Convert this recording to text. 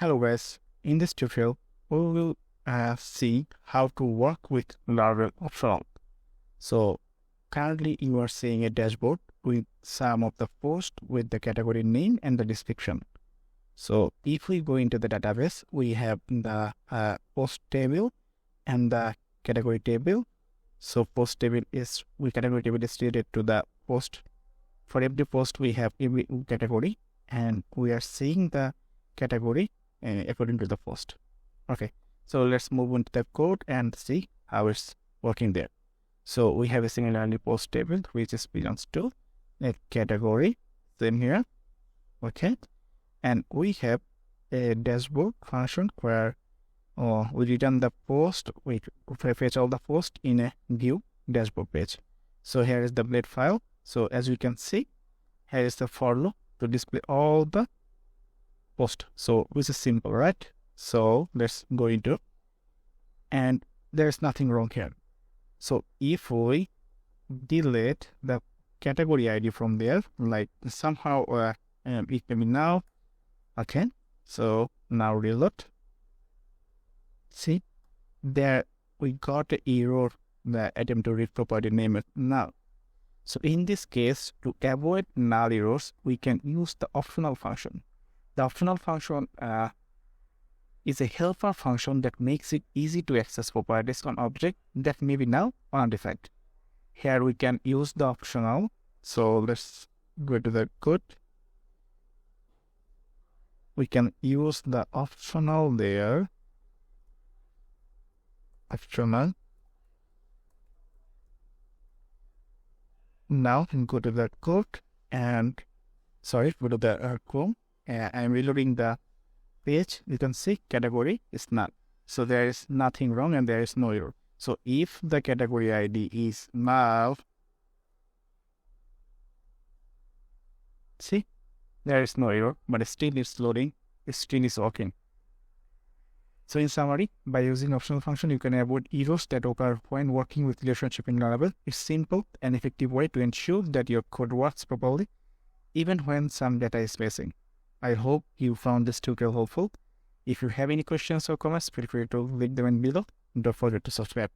Hello guys, in this tutorial we will see how to work with Laravel Optional. So currently you are seeing a dashboard with some of the posts with the category name and the description. So if we go into the database, we have the post table and the category table. So post table is category table is related to the post. For every post we have every category, and we are seeing the category according to the post. Okay, so let's move into the code and see how it's working there. So we have a similarly post table which is belongs to a category, same here. Okay, and we have a dashboard function where we return the post, we fetch all the post in a view dashboard page. So here is the blade file. So as you can see, here is the for loop to display all the post. So which is simple, right? So let's go into, and there's nothing wrong here. So if we delete the category ID from there, like somehow it can be now. Okay, so now reload. See, there we got an error, the attempt to read property name is null. So in this case, to avoid null errors, we can use the optional function. The optional function is a helper function that makes it easy to access properties on object that may be null or undefined. Here we can use the optional. So let's go to the code. We can use the optional there. Optional. Now go to the code and go to the Chrome. I'm reloading the page. You can see category is null. So there is nothing wrong and there is no error. So if the category ID is null, see, there is no error, but still it's loading, it still is working. So in summary, by using optional function, you can avoid errors that occur when working with relationship in Laravel. It's simple and effective way to ensure that your code works properly, even when some data is missing. I hope you found this tutorial helpful. If you have any questions or comments, feel free to leave them in below. Don't forget to subscribe.